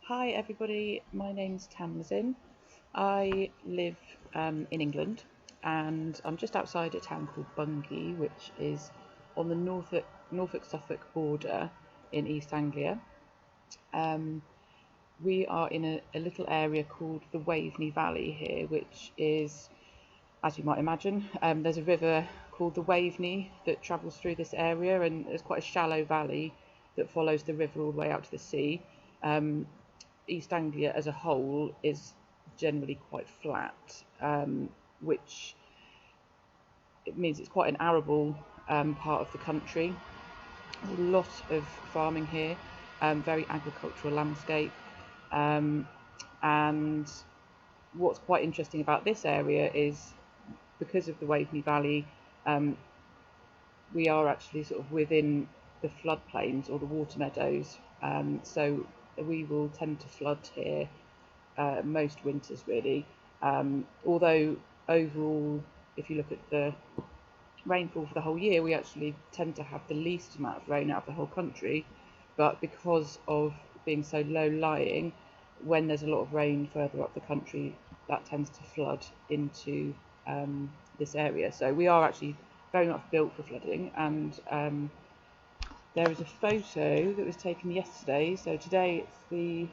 Hi everybody, my name's Tamsin. I live in England and I'm just outside a town called Bungay, which is on the Norfolk-Suffolk border in East Anglia. We are in a little area called the Waveney Valley here, which is, as you might imagine, there's a river called the Waveney that travels through this area, and there's quite a shallow valley that follows the river all the way out to the sea. East Anglia as a whole is generally quite flat, which it means it's quite an arable part of the country. There's a lot of farming here, very agricultural landscape, and what's quite interesting about this area is because of the Waveney Valley, we are actually sort of within the floodplains or the water meadows, so we will tend to flood here most winters really, although overall if you look at the rainfall for the whole year, we actually tend to have the least amount of rain out of the whole country, but because of being so low lying, when there's a lot of rain further up the country, that tends to flood into this area. So we are actually very much built for flooding, and there is a photo that was taken yesterday. So today it's the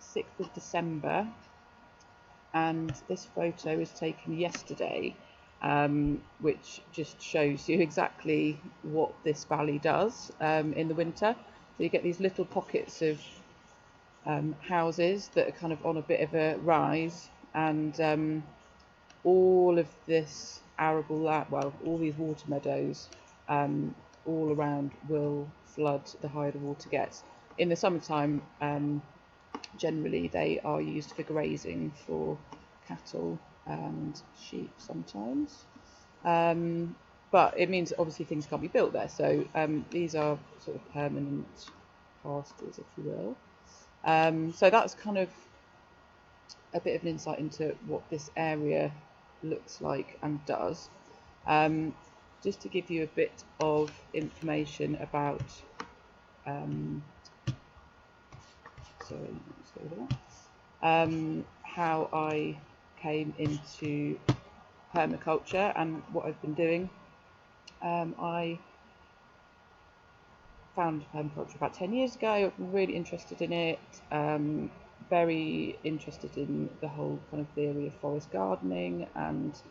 6th of December, and this photo was taken yesterday, which just shows you exactly what this valley does in the winter. So you get these little pockets of houses that are kind of on a bit of a rise, and all of this arable land, well, all these water meadows all around will flood the higher the water gets. In the summertime, generally they are used for grazing for cattle and sheep sometimes, but it means obviously things can't be built there, so these are sort of permanent pastures, if you will. So that's kind of a bit of an insight into what this area looks like and does. Just to give you a bit of information about how I came into permaculture and what I've been doing. I found permaculture about 10 years ago. I've been really interested in it, very interested in the whole kind of theory of forest gardening and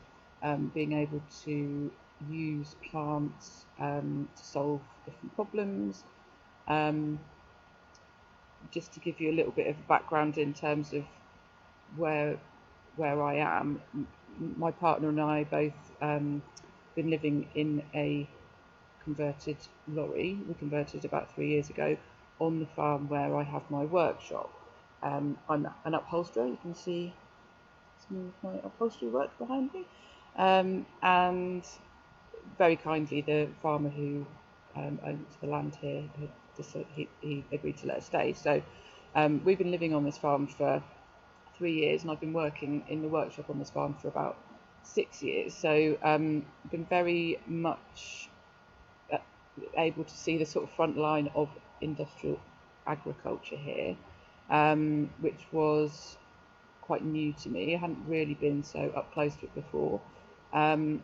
being able to use plants to solve different problems. Just to give you a little bit of background in terms of where I am, my partner and I both been living in a converted lorry. We converted about 3 years ago on the farm where I have my workshop. I'm an upholsterer. You can see some of my upholstery work behind me, and very kindly the farmer who owns the land here he agreed to let us stay. So we've been living on this farm for 3 years, and I've been working in the workshop on this farm for about 6 years. So been very much able to see the sort of front line of industrial agriculture here, which was quite new to me. I hadn't really been so up close to it before, and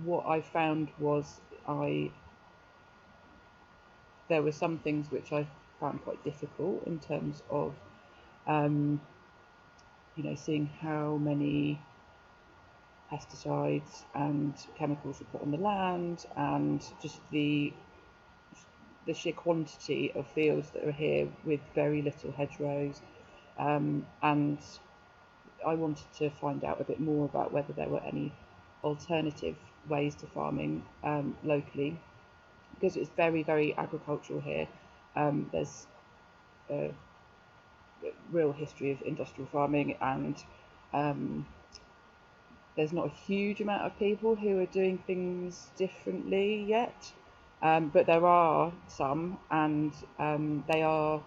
what I found was there were some things which I found quite difficult in terms of seeing how many pesticides and chemicals are put on the land, and just the sheer quantity of fields that are here with very little hedgerows, and I wanted to find out a bit more about whether there were any alternative ways to farming locally, because it's very, very agricultural here. There's a real history of industrial farming, and there's not a huge amount of people who are doing things differently yet, but there are some, and they are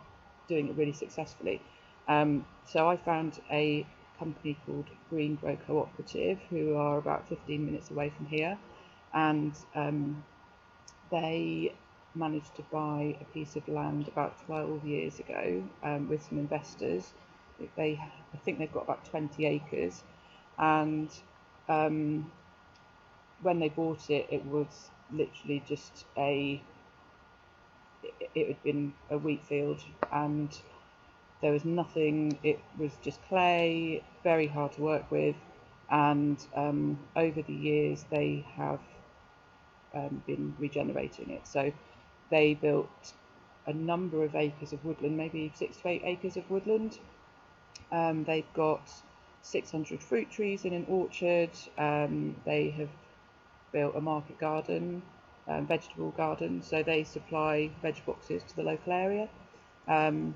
doing it really successfully. So I found a company called Green Grow Cooperative, who are about 15 minutes away from here, and they managed to buy a piece of land about 12 years ago with some investors. I think they've got about 20 acres, and when they bought it, it was literally just it had been a wheat field, and there was nothing. It was just clay, very hard to work with, and over the years they have been regenerating it. So they built a number of acres of woodland, maybe 6 to 8 acres of woodland. They've got 600 fruit trees in an orchard. They have built a market garden, vegetable garden, so they supply veg boxes to the local area. And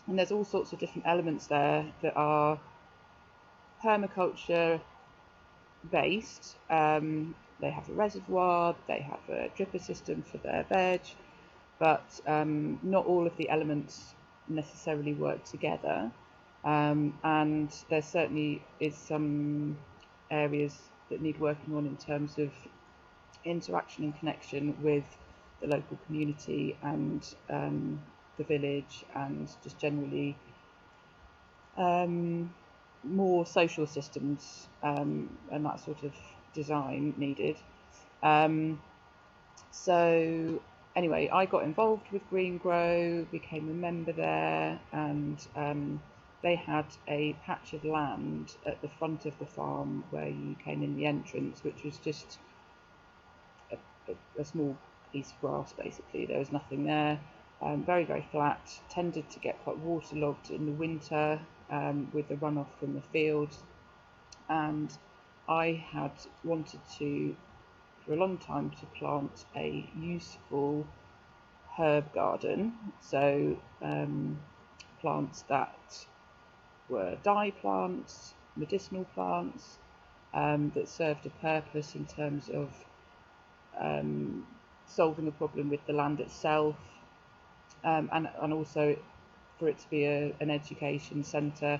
there's all sorts of different elements there that are permaculture based. They have a reservoir, they have a dripper system for their veg, but not all of the elements necessarily work together. And there certainly is some areas that need working on in terms of interaction and connection with the local community and the village, and just generally more social systems and that sort of design needed. So anyway, I got involved with Green Grow, became a member there, and they had a patch of land at the front of the farm where you came in the entrance, which was just a small piece of grass basically. There was nothing there. Very, very flat, tended to get quite waterlogged in the winter with the runoff from the fields, and I had wanted to, for a long time, to plant a useful herb garden, so plants that were dye plants, medicinal plants, that served a purpose in terms of solving a problem with the land itself, and also for it to be an education centre,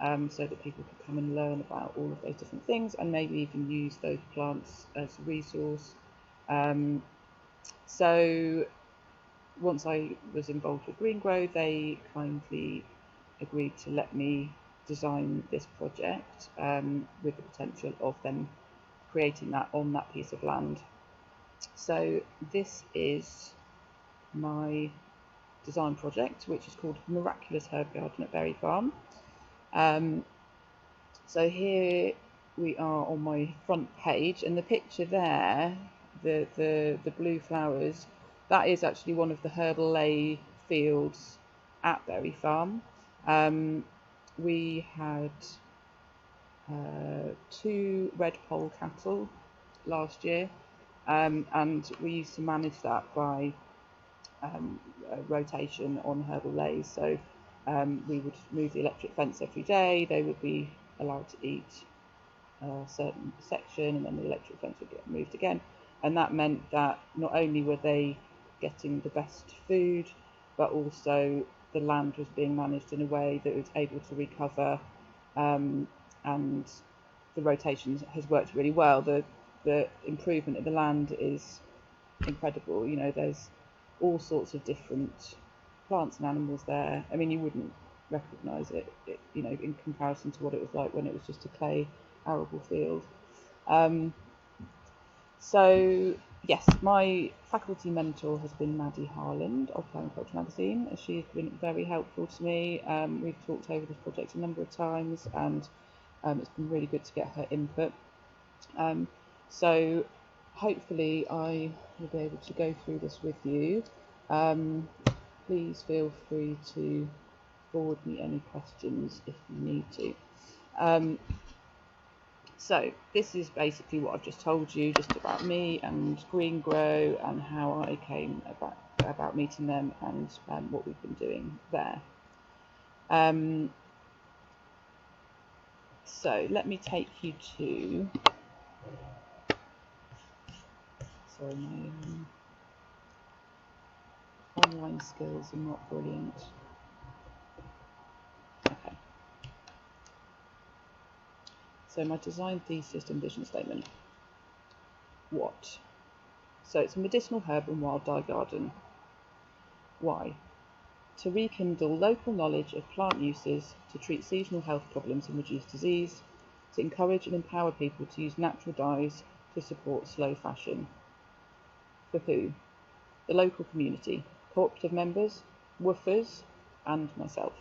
so that people could come and learn about all of those different things, and maybe even use those plants as a resource. So once I was involved with Green Grow, they kindly agreed to let me design this project, with the potential of them creating that on that piece of land. So this is my design project, which is called Miraculous Herb Garden at Berry Farm. So here we are on my front page, and the picture there, the blue flowers, that is actually one of the herbal ley fields at Berry Farm. We had 2 red poll cattle last year, and we used to manage that by rotation on herbal leys. So we would move the electric fence every day. They would be allowed to eat a certain section, and then the electric fence would get moved again. And that meant that not only were they getting the best food, but also the land was being managed in a way that was able to recover, and the rotation has worked really well. The improvement of the land is incredible. You know, there's all sorts of different plants and animals there. I mean, you wouldn't recognise it, you know, in comparison to what it was like when it was just a clay arable field. So yes, my faculty mentor has been Maddie Harland of Permaculture Magazine. She's been very helpful to me. We've talked over this project a number of times, and it's been really good to get her input. So hopefully I will be able to go through this with you. Please feel free to forward me any questions if you need to. So this is basically what I've just told you, just about me and Green Grow and how I came about meeting them, and what we've been doing there. So let me take you to, sorry, my online skills are not brilliant. Okay. So my design thesis and vision statement. What? So it's a medicinal herb and wild dye garden. Why? To rekindle local knowledge of plant uses, to treat seasonal health problems and reduce disease, to encourage and empower people to use natural dyes to support slow fashion. For who? The local community, cooperative members, woofers, and myself.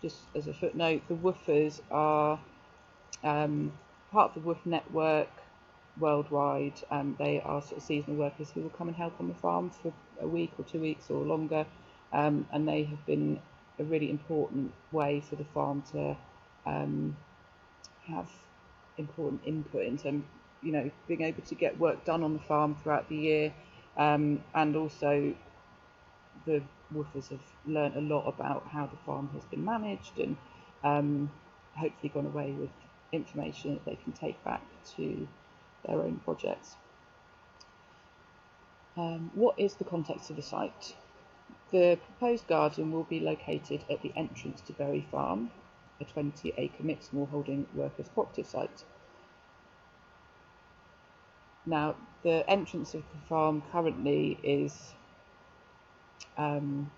Just as a footnote, the woofers are part of the woof network worldwide. They are sort of seasonal workers who will come and help on the farm for a week or 2 weeks or longer, and they have been a really important way for the farm to have important input into, being able to get work done on the farm throughout the year, and also the woofers have learnt a lot about how the farm has been managed, and hopefully gone away with information that they can take back to their own projects. What is the context of the site? The proposed garden will be located at the entrance to Berry Farm, a 20-acre mixed smallholding workers cooperative site. Now, the entrance of the farm currently is not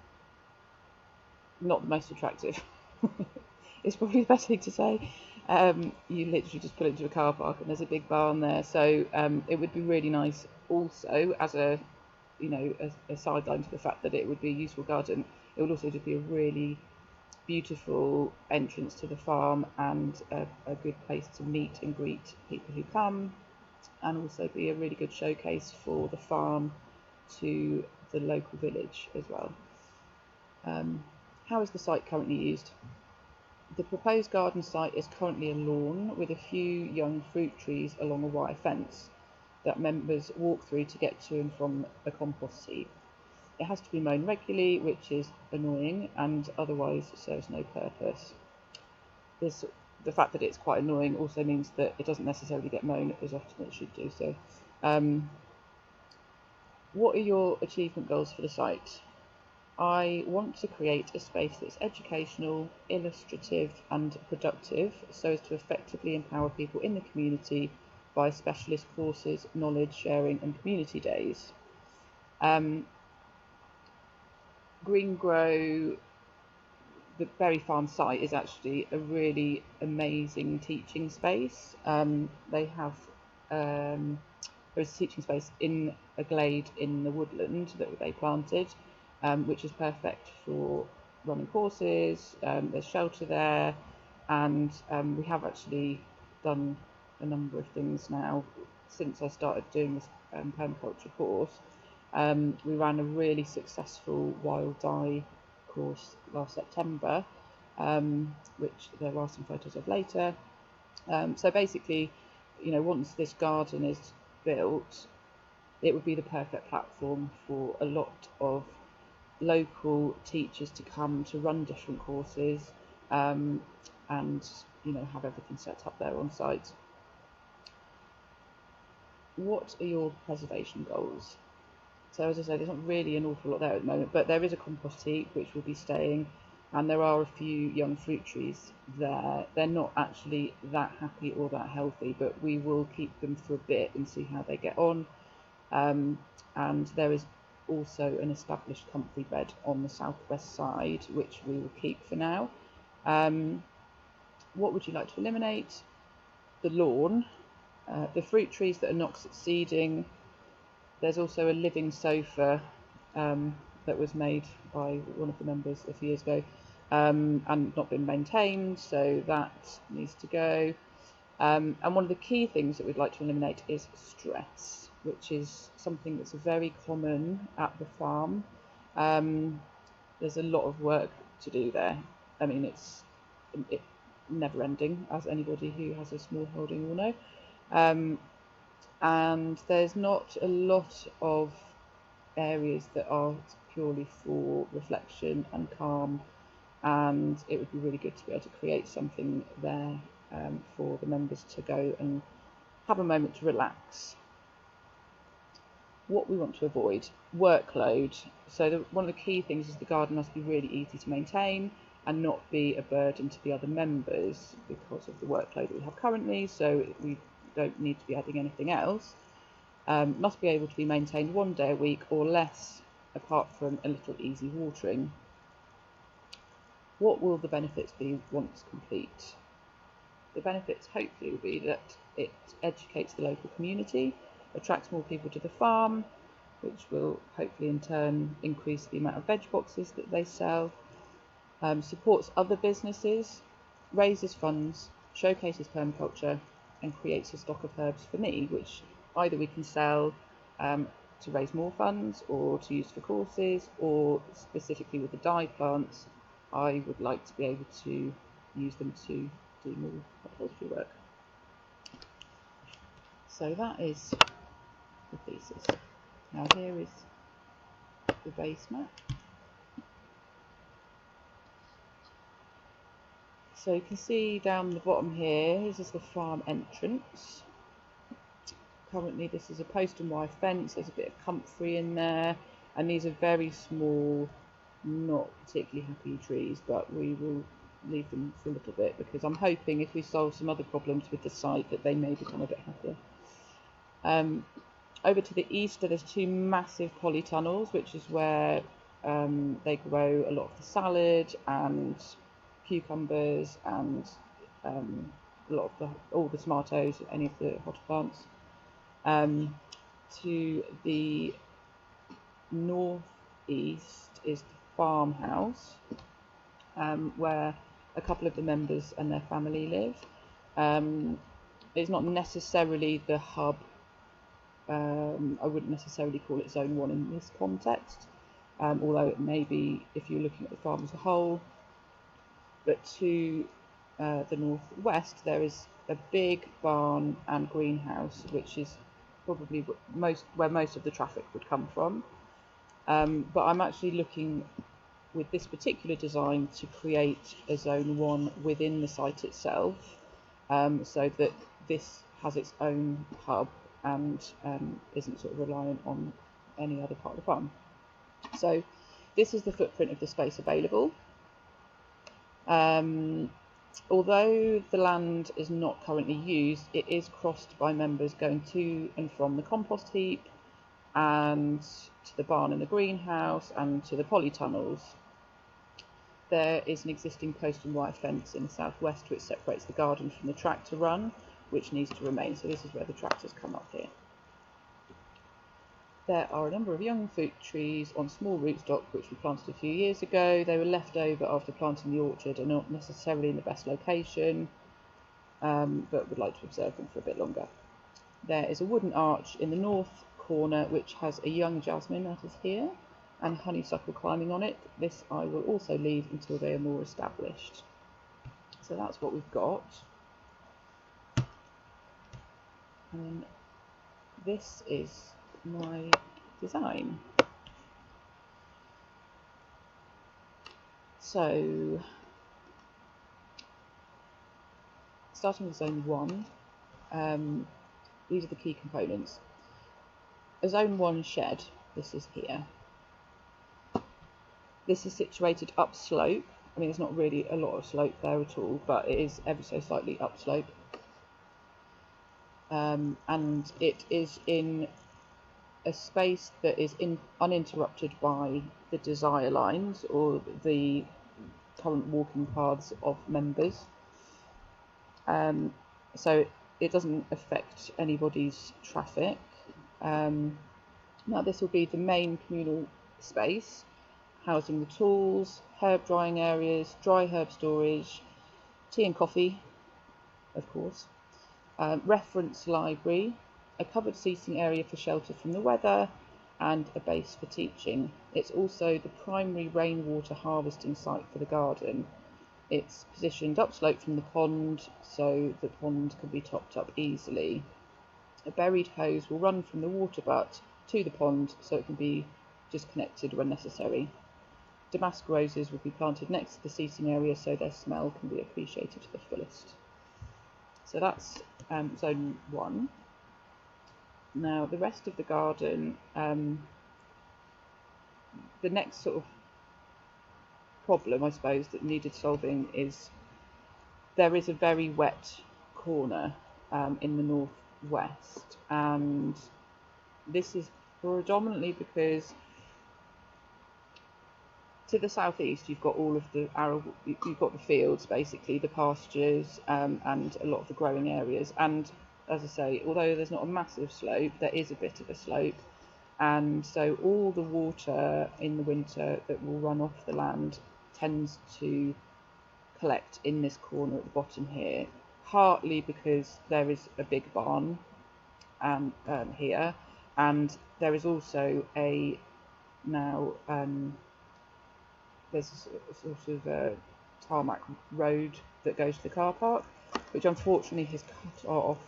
the most attractive. It's probably the best thing to say. You literally just pull into a car park and there's a big barn there, so it would be really nice also as a sideline to the fact that it would be a useful garden. It would also just be a really beautiful entrance to the farm and a good place to meet and greet people who come, and also be a really good showcase for the farm to the local village as well. How is the site currently used? The proposed garden site is currently a lawn with a few young fruit trees along a wire fence that members walk through to get to and from a compost heap. It has to be mown regularly, which is annoying and otherwise serves no purpose. The fact that it's quite annoying also means that it doesn't necessarily get mown as often as it should do so. What are your achievement goals for the site? I want to create a space that's educational, illustrative and productive so as to effectively empower people in the community by specialist courses, knowledge sharing and community days. Green Grow, the Berry Farm site, is actually a really amazing teaching space. They have there's a teaching space in a glade in the woodland that they planted, which is perfect for running courses. There's shelter there, and we have actually done a number of things now since I started doing this permaculture course. We ran a really successful wild dye course last September, which there are some photos of later. So basically, once this garden is built, it would be the perfect platform for a lot of local teachers to come to run different courses, and have everything set up there on site. What are your preservation goals? So as I said, there's not really an awful lot there at the moment, but there is a compost heap which will be staying, and there are a few young fruit trees there. They're not actually that happy or that healthy, but we will keep them for a bit and see how they get on. And there is also an established comfrey bed on the southwest side, which we will keep for now. What would you like to eliminate? The lawn, the fruit trees that are not succeeding. There's also a living sofa that was made by one of the members a few years ago, and not been maintained, so that needs to go. And one of the key things that we'd like to eliminate is stress, which is something that's very common at the farm. There's a lot of work to do there. I mean, it's never ending, as anybody who has a small holding will know. And there's not a lot of areas that are purely for reflection and calm, and it would be really good to be able to create something there for the members to go and have a moment to relax. What we want to avoid: workload. So one of the key things is the garden must be really easy to maintain and not be a burden to the other members because of the workload that we have currently, so we don't need to be adding anything else. must be able to be maintained 1 day a week or less, apart from a little easy watering. What will the benefits be once complete? The benefits hopefully will be that it educates the local community, attracts more people to the farm, which will hopefully in turn increase the amount of veg boxes that they sell, supports other businesses, raises funds, showcases permaculture, and creates a stock of herbs for me, which either we can sell to raise more funds or to use for courses, or specifically with the dye plants, I would like to be able to use them to do more upholstery work. So that is the thesis. Now here is the base map. So you can see down the bottom here, this is the farm entrance. Currently this is a post and wire fence, there's a bit of comfrey in there, and these are very small, not particularly happy trees, but we will leave them for a little bit because I'm hoping if we solve some other problems with the site that they may become a bit happier. Over to the east there's 2 massive polytunnels, which is where they grow a lot of the salad and cucumbers and a lot of all the tomatoes, any of the hot plants. To the northeast is the farmhouse, where a couple of the members and their family live. It's not necessarily the hub. I wouldn't necessarily call it Zone 1 in this context, although it may be if you're looking at the farm as a whole. But to the northwest there is a big barn and greenhouse, which is probably where most of the traffic would come from. But I'm actually looking with this particular design to create a Zone 1 within the site itself, so that this has its own hub and isn't sort of reliant on any other part of the farm. So this is the footprint of the space available. Although the land is not currently used, it is crossed by members going to and from the compost heap and to the barn and the greenhouse and to the polytunnels. There is an existing post and wire fence in the southwest which separates the garden from the tractor run, which needs to remain. So this is where the tractors come up here. There are a number of young fruit trees on small rootstock which we planted a few years ago. They were left over after planting the orchard and not necessarily in the best location, but would like to observe them for a bit longer. There is a wooden arch in the north corner which has a young jasmine, that is here, and honeysuckle climbing on it. This I will also leave until they are more established. So that's what we've got. And this is my design. So starting with Zone 1, these are the key components. A Zone 1 shed, this is here. This is situated upslope. I mean, there's not really a lot of slope there at all, but it is ever so slightly upslope. And it is in a space that is uninterrupted by the desire lines or the current walking paths of members. So it doesn't affect anybody's traffic. Now this will be the main communal space, housing the tools, herb drying areas, dry herb storage, tea and coffee, of course, reference library, a covered seating area for shelter from the weather, and a base for teaching. It's also the primary rainwater harvesting site for the garden. It's positioned upslope from the pond, so the pond can be topped up easily. A buried hose will run from the water butt to the pond, so it can be disconnected when necessary. Damask roses will be planted next to the seating area, so their smell can be appreciated to the fullest. So that's Zone 1. Now the rest of the garden, the next sort of problem I suppose that needed solving is there is a very wet corner in the northwest, and This is predominantly because to the southeast you've got all of the you've got the fields, basically the pastures, and a lot of the growing areas. And as I say, although there's not a massive slope, there is a bit of a slope, and so all the water in the winter that will run off the land tends to collect in this corner at the bottom here, partly because there is a big barn and here, and there is also a now there's a sort of a tarmac road that goes to the car park, which unfortunately has cut off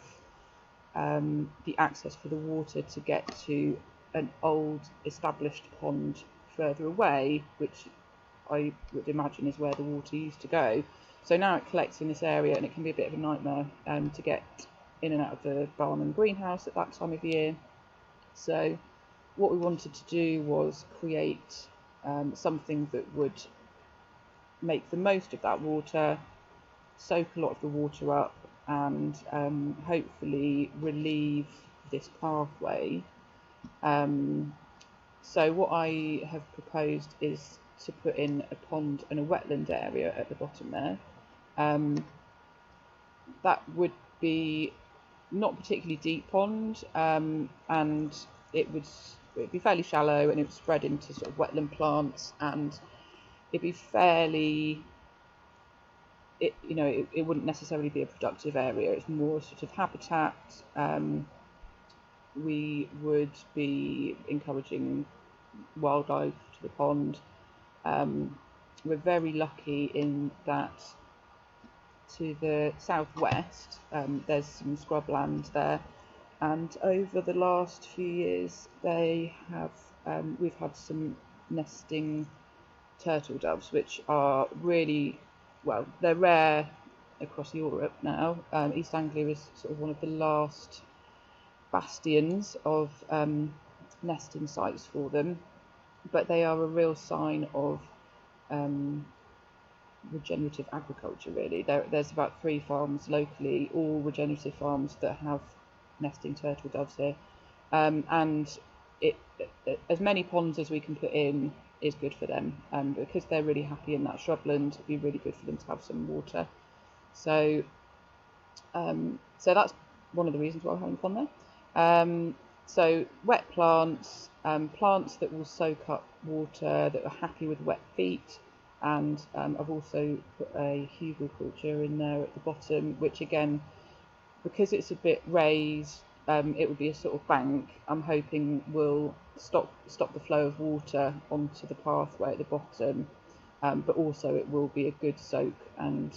the access for the water to get to an old established pond further away, which I would imagine is where the water used to go. So now it collects in this area, and it can be a bit of a nightmare to get in and out of the barn and greenhouse at that time of year. So what we wanted to do was create something that would make the most of that water, soak a lot of the water up, and hopefully relieve this pathway. So what I have proposed is to put in a pond and a wetland area at the bottom there. That would be not particularly deep pond, and it would be fairly shallow, and it would spread into sort of wetland plants, and it'd be fairly, it wouldn't necessarily be a productive area. It's more sort of habitat. We would be encouraging wildlife to the pond. We're very lucky in that to the southwest there's some scrubland there, and over the last few years we've had some nesting turtle doves, which are really, well, they're rare across Europe now. East Anglia is sort of one of the last bastions of nesting sites for them, but they are a real sign of regenerative agriculture, really. There's about 3 farms locally, all regenerative farms, that have nesting turtle doves here, and as many ponds as we can put in is good for them, because they're really happy in that shrubland. It'd be really good for them to have some water. So that's one of the reasons why we're having pond there. So wet plants, plants that will soak up water, that are happy with wet feet, and I've also put a hugelkultur in there at the bottom, which again, because it's a bit raised, it will be a sort of bank. I'm hoping will stop the flow of water onto the pathway at the bottom, but also it will be a good soak and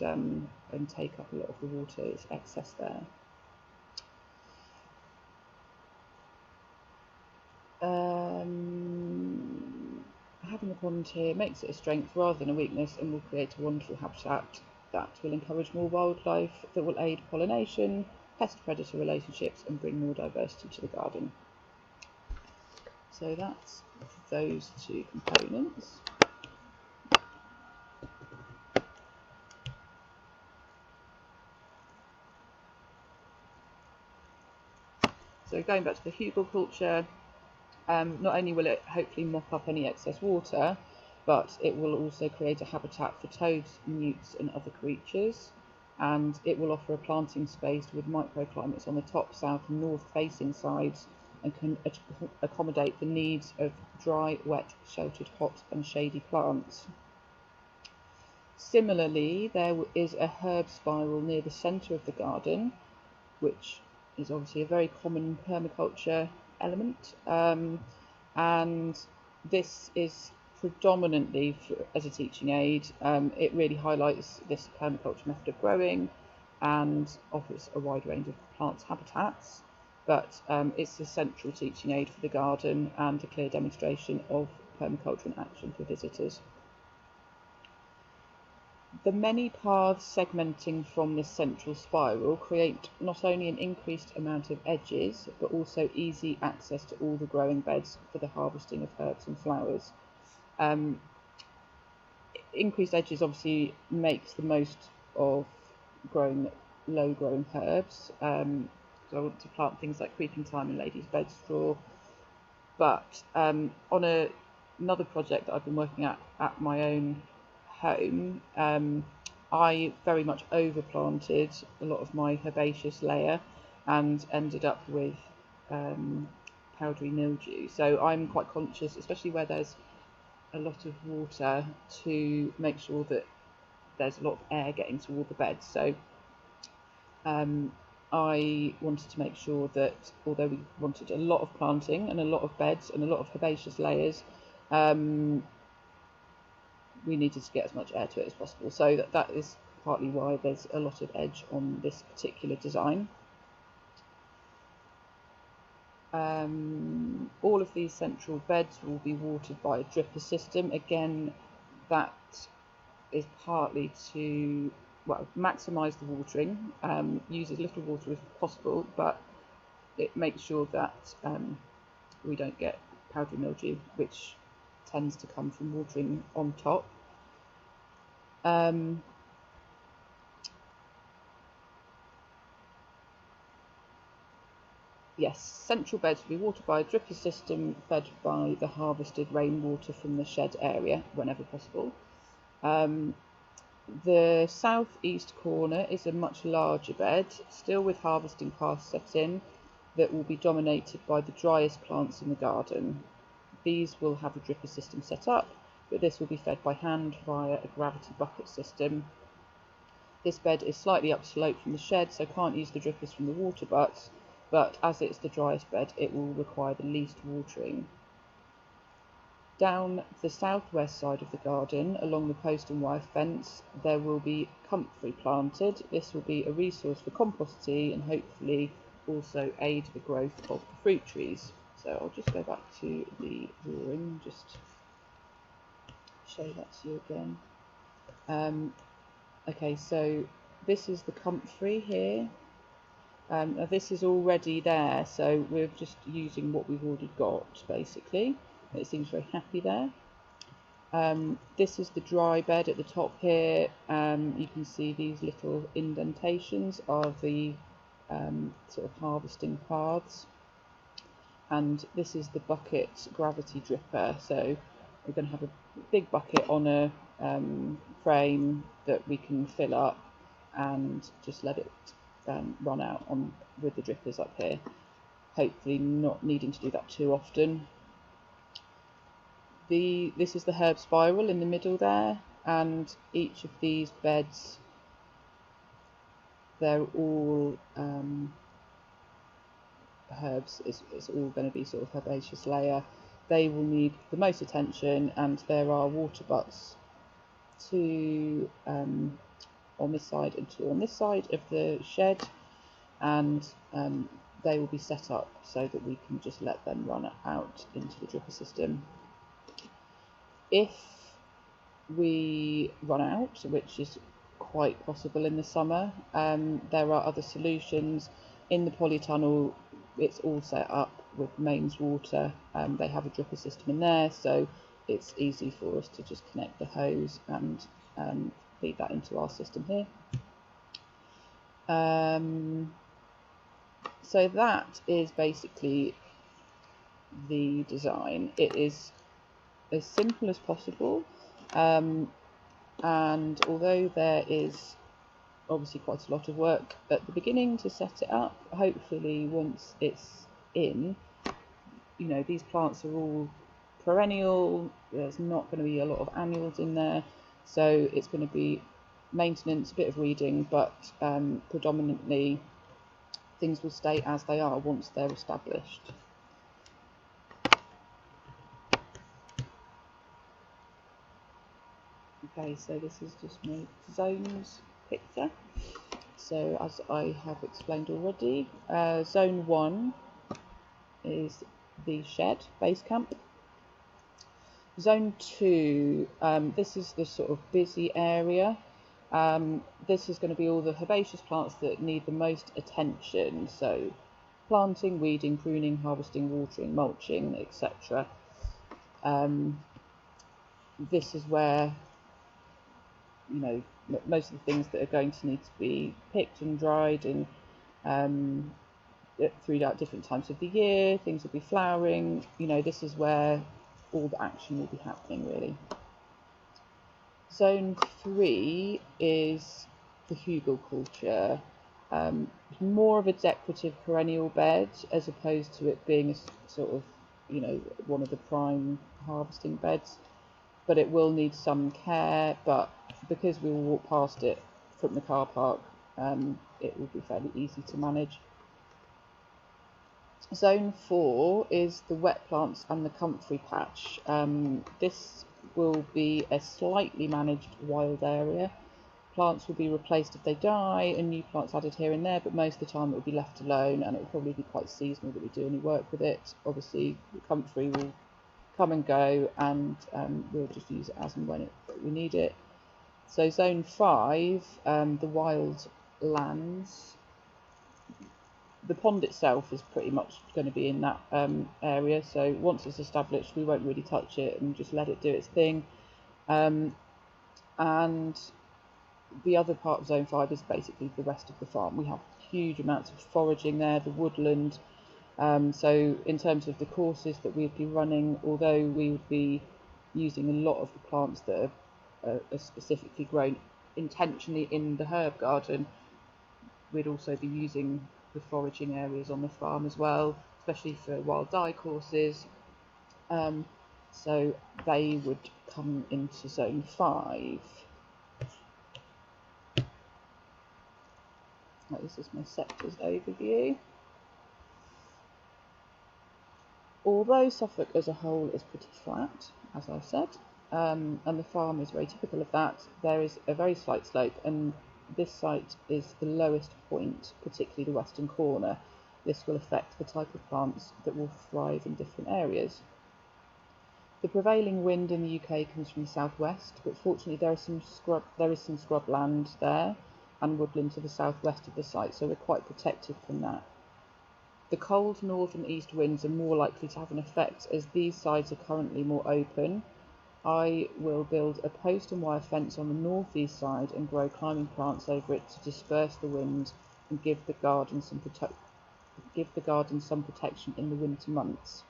take up a lot of the water excess there. Having a pond here makes it a strength rather than a weakness, and will create a wonderful habitat that will encourage more wildlife, that will aid pollination, pest-predator relationships, and bring more diversity to the garden. So that's those 2 components. So going back to the hugelkultur, not only will it hopefully mop up any excess water, but it will also create a habitat for toads, newts and other creatures, and it will offer a planting space with microclimates on the top, south and north facing sides, and can accommodate the needs of dry, wet, sheltered, hot and shady plants. Similarly, there is a herb spiral near the centre of the garden, which is obviously a very common permaculture element, and this is predominantly as a teaching aid. It really highlights this permaculture method of growing and offers a wide range of plants habitats, but it's a central teaching aid for the garden and a clear demonstration of permaculture in action for visitors. The many paths segmenting from this central spiral create not only an increased amount of edges, but also easy access to all the growing beds for the harvesting of herbs and flowers. Increased edges obviously makes the most of growing low-growing herbs. So I want to plant things like creeping thyme and lady's bedstraw, But on another project that I've been working at my own home, I very much overplanted a lot of my herbaceous layer and ended up with powdery mildew. So I'm quite conscious, especially where there's a lot of water, to make sure that there's a lot of air getting to all the beds. So I wanted to make sure that although we wanted a lot of planting and a lot of beds and a lot of herbaceous layers, we needed to get as much air to it as possible. So that is partly why there's a lot of edge on this particular design. All of these central beds will be watered by a dripper system. Again, that is partly to maximise the watering, use as little water as possible, but it makes sure that we don't get powdery mildew, which tends to come from watering on top. Yes, central beds will be watered by a dripper system fed by the harvested rainwater from the shed area whenever possible. The southeast corner is a much larger bed, still with harvesting paths set in, that will be dominated by the driest plants in the garden. These will have a dripper system set up, but this will be fed by hand via a gravity bucket system. This bed is slightly upslope from the shed, so can't use the drippers from the water butts, but as it's the driest bed, it will require the least watering. Down the southwest side of the garden, along the post and wire fence, there will be comfrey planted. This will be a resource for compost tea and hopefully also aid the growth of the fruit trees. So I'll just go back to the drawing, just show that to you again. Okay, so this is the comfrey here. This is already there, so we're just using what we've already got, basically. It seems very happy there. This is the dry bed at the top here. You can see these little indentations are the sort of harvesting paths. And this is the bucket gravity dripper. So we're going to have a big bucket on a frame that we can fill up and just let it run out on with the drippers up here, hopefully not needing to do that too often. This is the herb spiral in the middle there, and each of these beds, they're all herbs. It's all going to be sort of herbaceous layer. They will need the most attention, and there are water butts, 2 on this side and 2 on this side of the shed, and they will be set up so that we can just let them run out into the dripper system. If we run out, which is quite possible in the summer, there are other solutions. In the polytunnel, it's all set up with mains water. They have a dripper system in there, so it's easy for us to just connect the hose and feed that into our system here. So that is basically the design. It is as simple as possible, and although there is obviously quite a lot of work at the beginning to set it up, hopefully once it's in, you know, these plants are all perennial. There's not going to be a lot of annuals in there, so it's going to be maintenance, a bit of weeding, but predominantly things will stay as they are once they're established. Okay, so this is just my zones picture. So as I have explained already, zone 1 is the shed base camp. Zone 2, this is the sort of busy area. This is going to be all the herbaceous plants that need the most attention, so planting, weeding, pruning, harvesting, watering, mulching, etc. This is where, you know, most of the things that are going to need to be picked and dried and throughout different times of the year. Things will be flowering. This is where all the action will be happening, really. Zone 3 is the hugelkultur. More of a decorative perennial bed as opposed to it being a sort of, one of the prime harvesting beds. But it will need some care, but because we will walk past it from the car park, it will be fairly easy to manage. Zone 4 is the wet plants and the comfrey patch. This will be a slightly managed wild area. Plants will be replaced if they die and new plants added here and there, but most of the time it will be left alone, and it will probably be quite seasonal that we do any work with it. Obviously, the comfrey will come and go, and we'll just use it as and when we need it. So Zone 5, the wild lands. The pond itself is pretty much going to be in that area, so once it's established we won't really touch it and just let it do its thing. And the other part of Zone 5 is basically the rest of the farm. We have huge amounts of foraging there, the woodland. So in terms of the courses that we'd be running, although we would be using a lot of the plants that are specifically grown intentionally in the herb garden, we'd also be using the foraging areas on the farm as well, especially for wild dye courses. So they would come into Zone 5. Right, this is my sectors overview. Although Suffolk as a whole is pretty flat, as I've said, and the farm is very typical of that, there is a very slight slope, and this site is the lowest point, particularly the western corner. This will affect the type of plants that will thrive in different areas. The prevailing wind in the UK comes from the southwest, but fortunately there is some scrub land there and woodland to the southwest of the site, so we're quite protected from that. The cold north and east winds are more likely to have an effect, as these sides are currently more open. I will build a post and wire fence on the northeast side and grow climbing plants over it to disperse the wind and give the garden some protection in the winter months.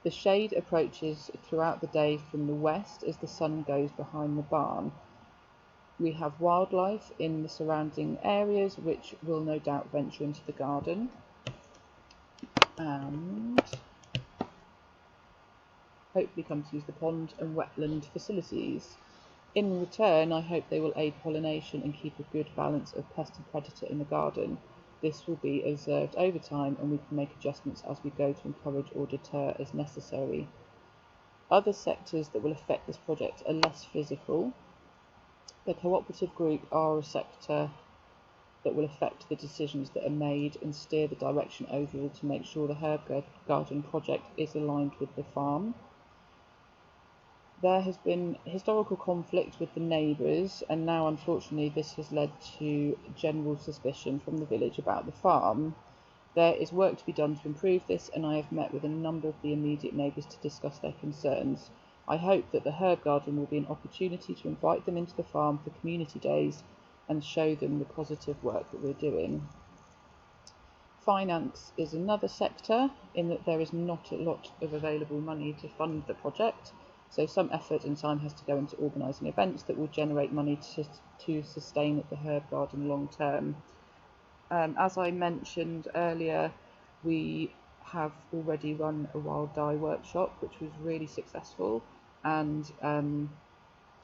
The shade approaches throughout the day from the west as the sun goes behind the barn. We have wildlife in the surrounding areas which will no doubt venture into the garden, and hopefully come to use the pond and wetland facilities. In return, I hope they will aid pollination and keep a good balance of pest and predator in the garden. This will be observed over time, and we can make adjustments as we go to encourage or deter as necessary. Other sectors that will affect this project are less physical. The cooperative group are a sector that will affect the decisions that are made and steer the direction overall to make sure the herb garden project is aligned with the farm. There has been historical conflict with the neighbours, and now unfortunately this has led to general suspicion from the village about the farm. There is work to be done to improve this, and I have met with a number of the immediate neighbours to discuss their concerns. I hope that the herb garden will be an opportunity to invite them into the farm for community days and show them the positive work that we're doing. Finance is another sector in that there is not a lot of available money to fund the project, so some effort and time has to go into organising events that will generate money to sustain the herb garden long term. As I mentioned earlier, we have already run a wild dye workshop which was really successful, and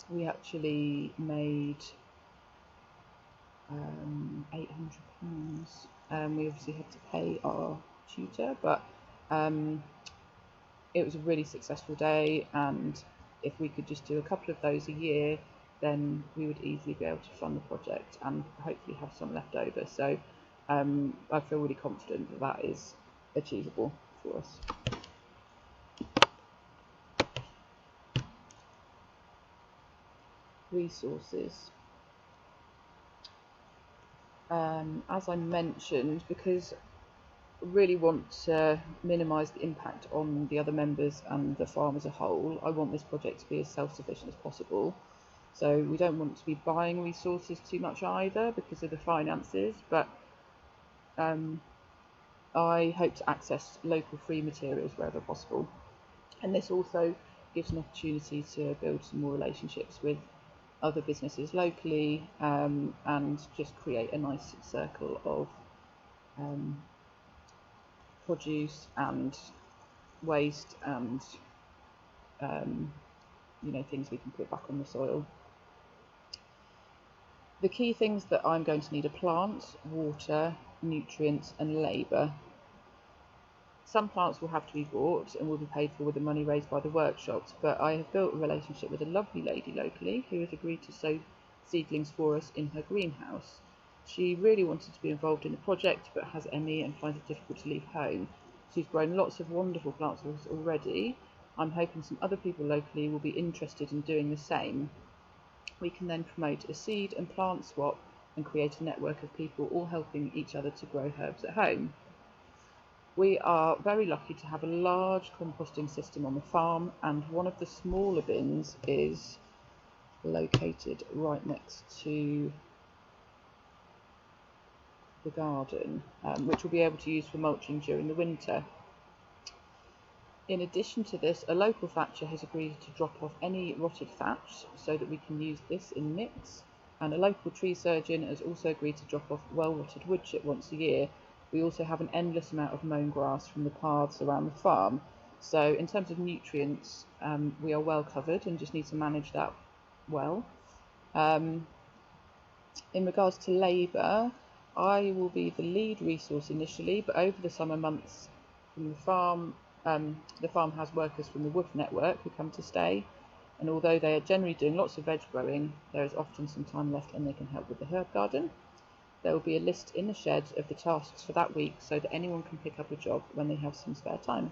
we actually made £800. We obviously had to pay our tutor, but it was a really successful day, and if we could just do a couple of those a year, then we would easily be able to fund the project and hopefully have some left over. So I feel really confident that that is achievable for us. Resources. As I mentioned, because I really want to minimise the impact on the other members and the farm as a whole, I want this project to be as self-sufficient as possible. So we don't want to be buying resources too much either because of the finances, but I hope to access local free materials wherever possible, and this also gives an opportunity to build some more relationships with other businesses locally, and just create a nice circle of produce and waste and things we can put back on the soil. The key things that I'm going to need are plants, water, nutrients and labour. Some plants will have to be bought and will be paid for with the money raised by the workshops, but I have built a relationship with a lovely lady locally who has agreed to sow seedlings for us in her greenhouse. She really wanted to be involved in the project but has ME and finds it difficult to leave home. She's grown lots of wonderful plants for us already. I'm hoping some other people locally will be interested in doing the same. We can then promote a seed and plant swap and create a network of people all helping each other to grow herbs at home. We are very lucky to have a large composting system on the farm, and one of the smaller bins is located right next to the garden, which we'll be able to use for mulching during the winter. In addition to this, a local thatcher has agreed to drop off any rotted thatch so that we can use this in mix, and a local tree surgeon has also agreed to drop off well-rotted wood chip once a year. We also have an endless amount of mown grass from the paths around the farm, so in terms of nutrients, we are well covered and just need to manage that well. In regards to labour, I will be the lead resource initially, but over the summer months from the farm has workers from the Woof network who come to stay, and although they are generally doing lots of veg growing, there is often some time left and they can help with the herb garden. There will be a list in the shed of the tasks for that week so that anyone can pick up a job when they have some spare time.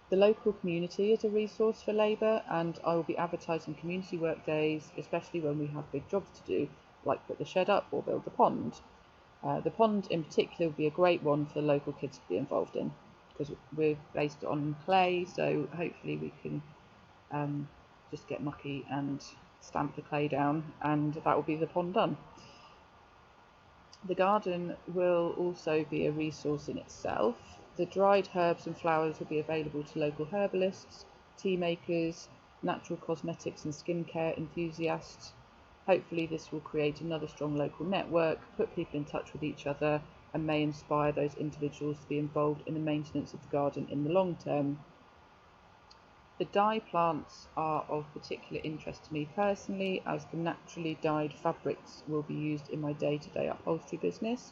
The local community is a resource for labour, and I will be advertising community work days, especially when we have big jobs to do, like put the shed up or build the pond. The pond in particular will be a great one for the local kids to be involved in, because we're based on clay, so hopefully we can just get mucky and stamp the clay down, and that will be the pond done. The garden will also be a resource in itself. The dried herbs and flowers will be available to local herbalists, tea makers, natural cosmetics and skincare enthusiasts. Hopefully this will create another strong local network, put people in touch with each other, and may inspire those individuals to be involved in the maintenance of the garden in the long term. The dye plants are of particular interest to me personally, as the naturally dyed fabrics will be used in my day-to-day upholstery business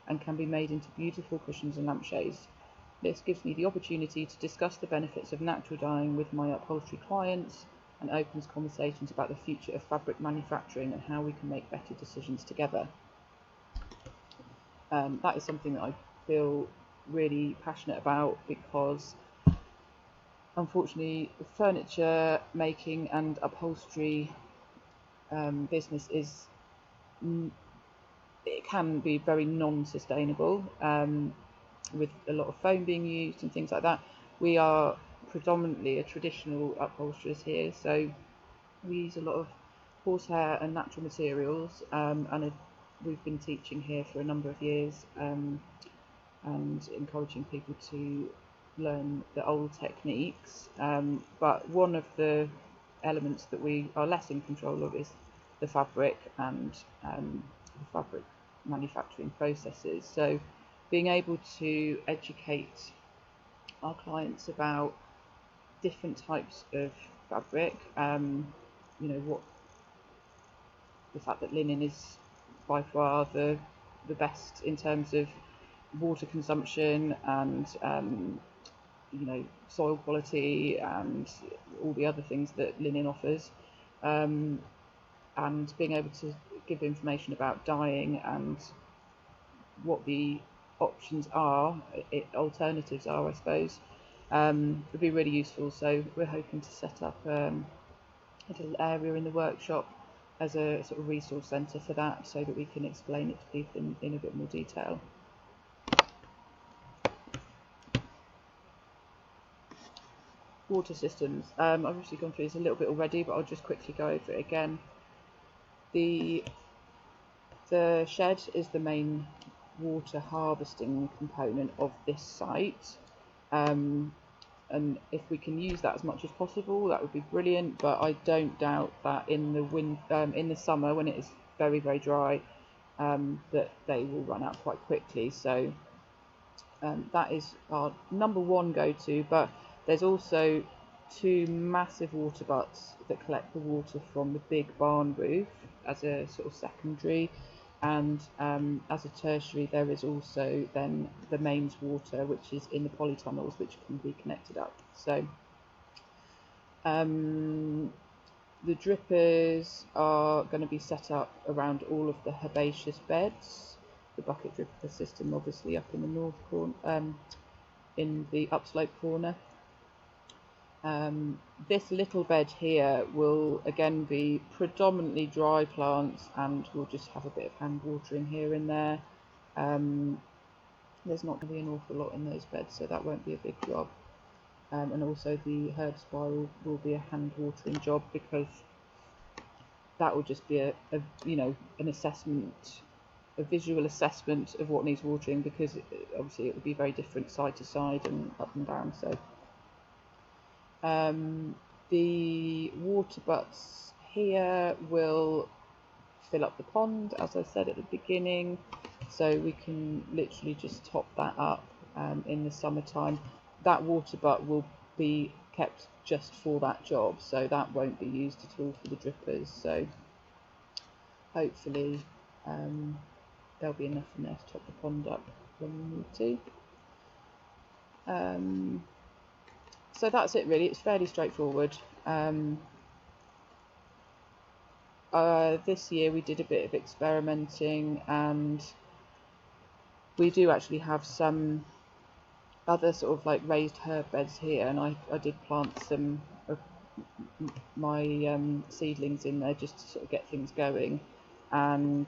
and can be made into beautiful cushions and lampshades. This gives me the opportunity to discuss the benefits of natural dyeing with my upholstery clients and opens conversations about the future of fabric manufacturing and how we can make better decisions together. That is something that I feel really passionate about, because unfortunately furniture making and upholstery business it can be very non-sustainable, with a lot of foam being used and things like that. We are predominantly a traditional upholsterers here, so we use a lot of horsehair and natural materials, and we've been teaching here for a number of years, and encouraging people to learn the old techniques, but one of the elements that we are less in control of is the fabric and the fabric manufacturing processes. So being able to educate our clients about different types of fabric, what the fact that linen is by far the best in terms of water consumption and soil quality and all the other things that linen offers, and being able to give information about dyeing and what the options are, alternatives are, I suppose, would be really useful. So we're hoping to set up a little area in the workshop as a sort of resource centre for that, so that we can explain it to people in a bit more detail. Water systems. I've obviously gone through this a little bit already, but I'll just quickly go over it again. The shed is the main water harvesting component of this site, and if we can use that as much as possible, that would be brilliant. But I don't doubt that in the summer, when it is very, very dry, that they will run out quite quickly. So that is our number one go-to. But there's also two massive water butts that collect the water from the big barn roof as a sort of secondary, and as a tertiary there is also then the mains water, which is in the polytunnels, which can be connected up. So the drippers are going to be set up around all of the herbaceous beds. The bucket dripper system obviously up in the north corner, in the upslope corner. This little bed here will again be predominantly dry plants, and we'll just have a bit of hand watering here and there. There's not going to be an awful lot in those beds, so that won't be a big job. And also the herb spiral will be a hand watering job, because that will just be an assessment, a visual assessment of what needs watering, because obviously it will be very different side to side and up and down. So the water butts here will fill up the pond, as I said at the beginning, so we can literally just top that up in the summertime. That water butt will be kept just for that job, so that won't be used at all for the drippers. So hopefully there'll be enough in there to top the pond up when we need to. So that's it really, it's fairly straightforward. This year we did a bit of experimenting, and we do actually have some other sort of like raised herb beds here, and I did plant some of my seedlings in there just to sort of get things going, and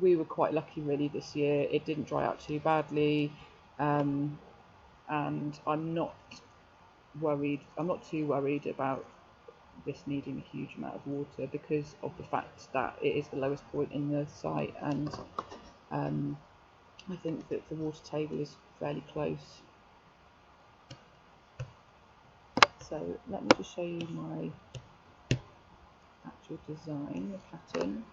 we were quite lucky really this year. It didn't dry out too badly, and I'm not too worried about this needing a huge amount of water, because of the fact that it is the lowest point in the site, and I think that the water table is fairly close. So let me just show you my actual design, the pattern.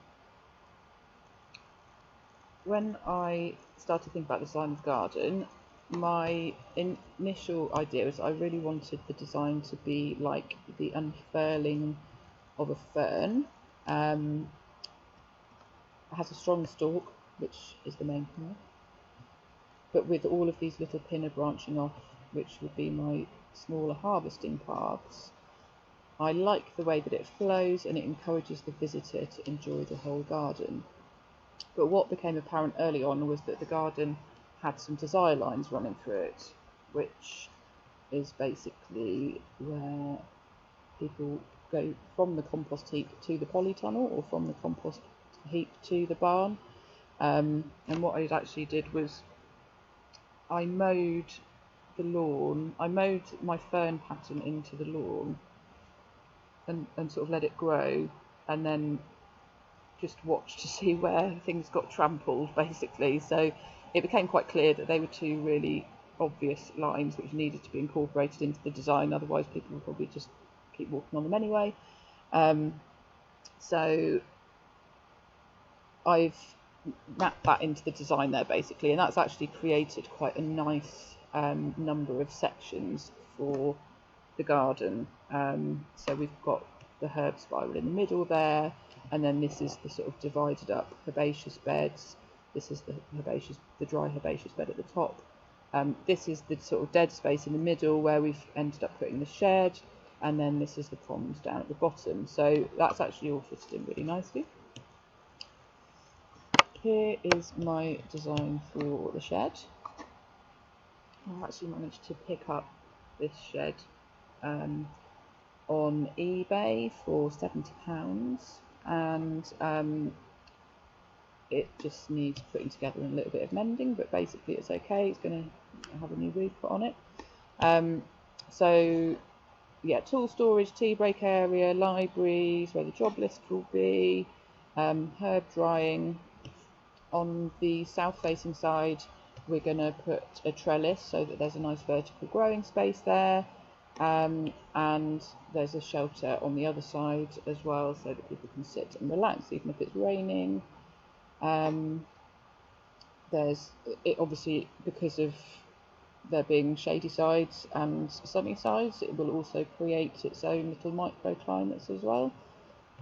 When I started thinking about the design of the garden, my initial idea was I really wanted the design to be like the unfurling of a fern. It has a strong stalk, which is the main thing, but with all of these little pinna branching off, which would be my smaller harvesting paths. I like the way that it flows, and it encourages the visitor to enjoy the whole garden. But what became apparent early on was that the garden had some desire lines running through it, which is basically where people go from the compost heap to the polytunnel, or from the compost heap to the barn. And what I actually did was I mowed the lawn, I mowed my fern pattern into the lawn and sort of let it grow, and then just watched to see where things got trampled basically. So it became quite clear that they were two really obvious lines which needed to be incorporated into the design, otherwise people would probably just keep walking on them anyway. So I've mapped that into the design there basically, and that's actually created quite a nice number of sections for the garden. So we've got the herb spiral in the middle there, and then this is the sort of divided up herbaceous beds. This is the dry herbaceous bed at the top. This is the sort of dead space in the middle where we've ended up putting the shed, and then this is the ponds down at the bottom. So that's actually all fitted in really nicely. Here is my design for the shed. I actually managed to pick up this shed on eBay for £70, and it just needs putting together and a little bit of mending, but basically it's okay. It's going to have a new roof put on it. So yeah, tool storage, tea break area, libraries where the job list will be, herb drying, On the south facing side, we're going to put a trellis so that there's a nice vertical growing space there, and there's a shelter on the other side as well so that people can sit and relax even if it's raining. There's it obviously, because of there being shady sides and sunny sides, it will also create its own little microclimates as well.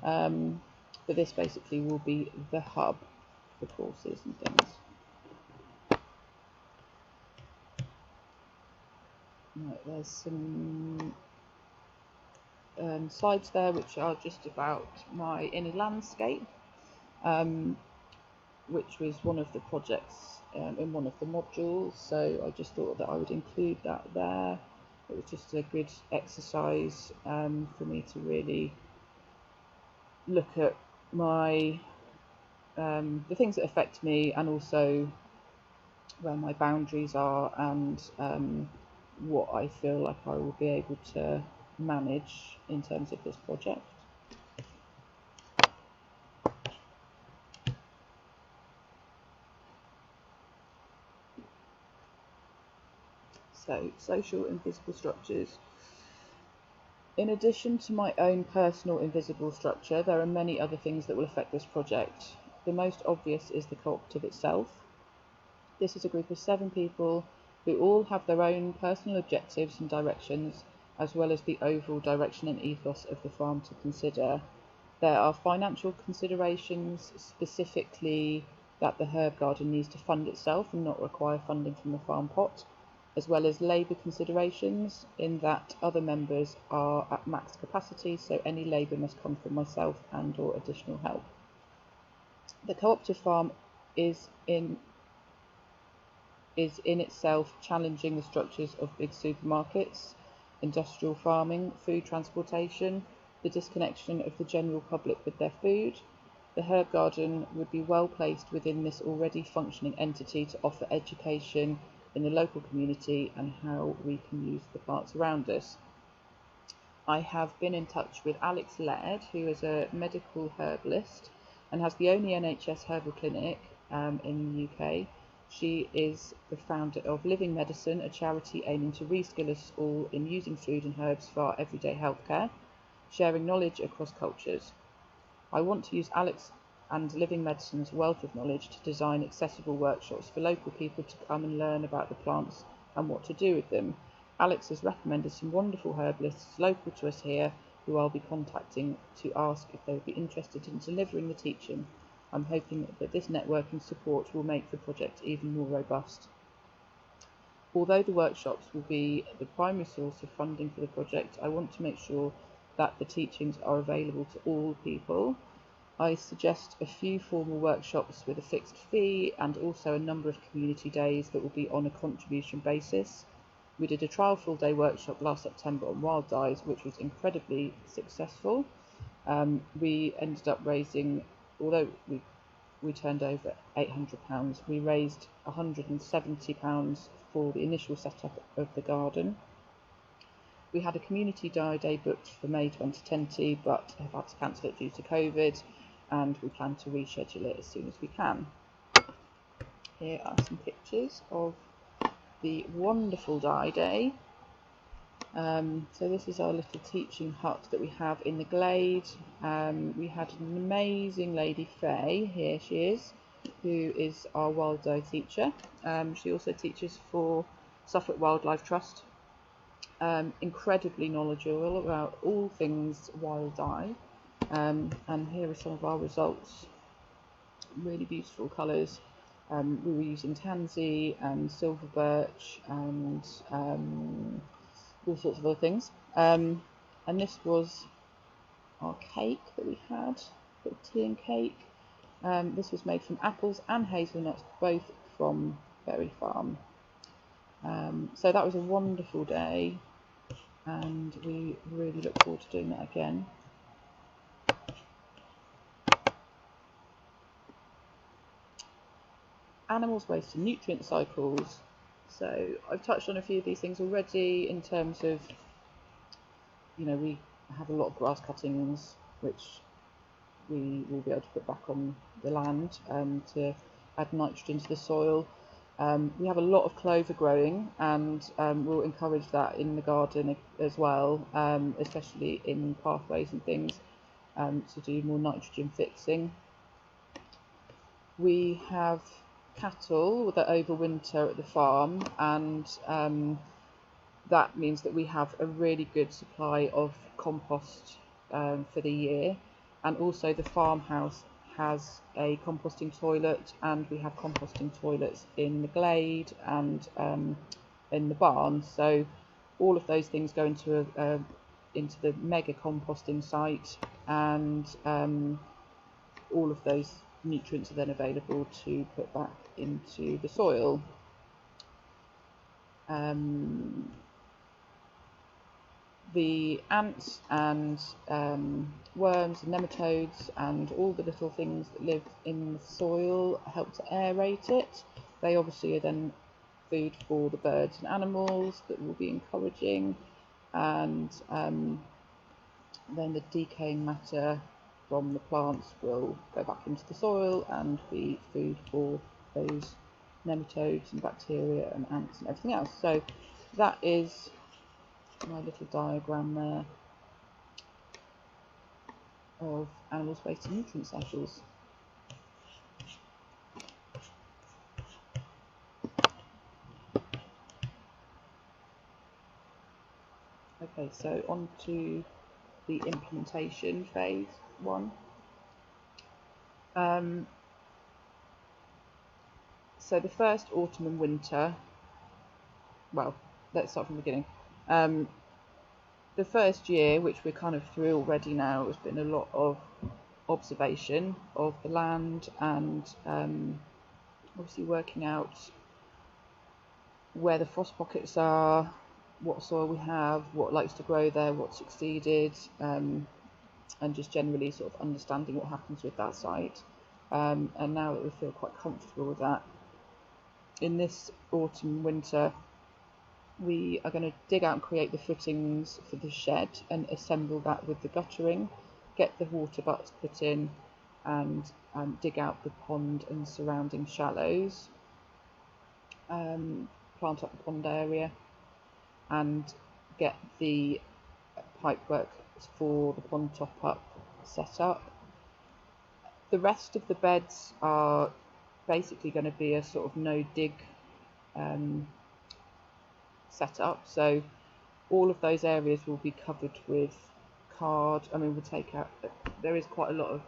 But this basically will be the hub for courses and things. Right, there's some slides there which are just about my inner landscape, which was one of the projects in one of the modules, so I just thought that I would include that there. It was just a good exercise for me to really look at my the things that affect me, and also where my boundaries are, and what I feel like I will be able to manage in terms of this project. So, social invisible structures. In addition to my own personal invisible structure, there are many other things that will affect this project. The most obvious is the cooperative itself. This is a group of 7 people who all have their own personal objectives and directions, as well as the overall direction and ethos of the farm to consider. There are financial considerations, specifically that the herb garden needs to fund itself and not require funding from the farm pot, as well as labour considerations, in that other members are at max capacity, so any labour must come from myself and or additional help. The cooperative farm is in itself challenging the structures of big supermarkets, industrial farming, food transportation, the disconnection of the general public with their food. The herb garden would be well placed within this already functioning entity to offer education in the local community and how we can use the plants around us. I have been in touch with Alex Laird, who is a medical herbalist and has the only NHS herbal clinic in the UK. She is the founder of Living Medicine, a charity aiming to reskill us all in using food and herbs for our everyday healthcare, sharing knowledge across cultures. I want to use Alex and Living Medicine's wealth of knowledge to design accessible workshops for local people to come and learn about the plants and what to do with them. Alex has recommended some wonderful herbalists local to us here, who I'll be contacting to ask if they would be interested in delivering the teaching. I'm hoping that this networking support will make the project even more robust. Although the workshops will be the primary source of funding for the project, I want to make sure that the teachings are available to all people. I suggest a few formal workshops with a fixed fee, and also a number of community days that will be on a contribution basis. We did a trial full day workshop last September on wild dyes, which was incredibly successful. We ended up raising, although we turned over £800, we raised £170 for the initial setup of the garden. We had a community dye day booked for May 2020, but have had to cancel it due to COVID, and we plan to reschedule it as soon as we can. Here are some pictures of the wonderful dye day. So this is our little teaching hut that we have in the glade. We had an amazing lady, Faye, here she is, who is our wild dye teacher. She also teaches for Suffolk Wildlife Trust. Incredibly knowledgeable about all things wild dye. And here are some of our results. Really beautiful colours. We were using tansy and silver birch and all sorts of other things. And this was our cake that we had, tea and cake. This was made from apples and hazelnuts, both from Berry Farm. So that was a wonderful day, and we really look forward to doing that again. Animals' waste and nutrient cycles. So I've touched on a few of these things already in terms of, we have a lot of grass cuttings which we will be able to put back on the land to add nitrogen to the soil. We have a lot of clover growing, and we'll encourage that in the garden as well, especially in pathways and things, to do more nitrogen fixing. We have cattle that overwinter at the farm, and that means that we have a really good supply of compost for the year, and also the farmhouse has a composting toilet, and we have composting toilets in the glade and in the barn. So all of those things go into the mega composting site, and all of those nutrients are then available to put back into the soil. The ants and worms and nematodes and all the little things that live in the soil help to aerate it. They obviously are then food for the birds and animals that we'll be encouraging, and then the decaying matter from the plants will go back into the soil and be food for those nematodes and bacteria and ants and everything else. So that is my little diagram there of animals' waste and nutrient cycles. Okay, so on to the implementation phase 1. So the first autumn and winter, well, let's start from the beginning. The first year, which we're kind of through already now, has been a lot of observation of the land, and obviously working out where the frost pockets are, what soil we have, what likes to grow there, what succeeded, and just generally sort of understanding what happens with that site. And now that we feel quite comfortable with that, in this autumn winter we are going to dig out and create the footings for the shed and assemble that with the guttering, get the water butts put in, and dig out the pond and surrounding shallows, plant up the pond area, and get the pipework for the pond top up set up. The rest of the beds are basically going to be a sort of no dig setup, so all of those areas will be covered with card. I mean, we'll take out, there is quite a lot of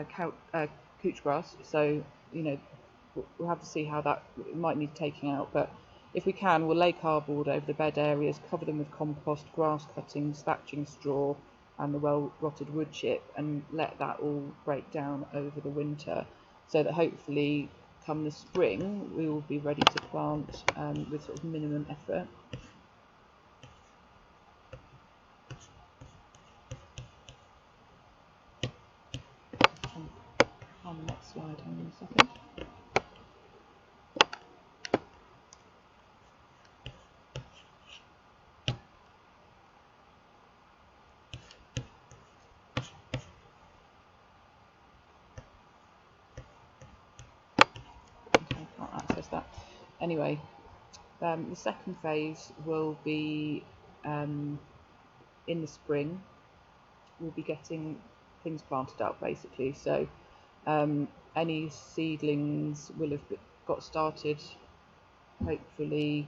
couch grass, so you know we'll have to see how that might need taking out, but if we can, we'll lay cardboard over the bed areas, cover them with compost, grass cuttings, thatching straw and the well rotted wood chip, and let that all break down over the winter, so that hopefully come the spring we will be ready to plant with sort of minimum effort. On the next slide, hang on a second. Okay, can't access that. Anyway, the second phase will be in the spring. We'll be getting things planted up basically, so any seedlings will have got started hopefully,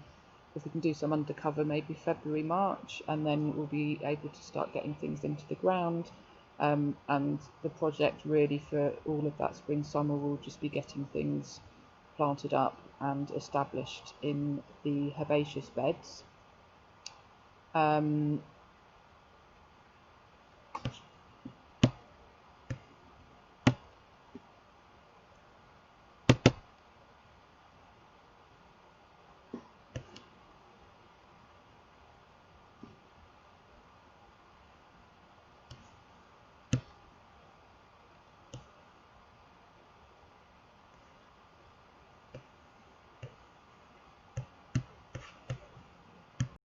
if we can do some undercover, maybe February, March, and then we'll be able to start getting things into the ground, and the project really for all of that spring summer will just be getting things planted up and established in the herbaceous beds.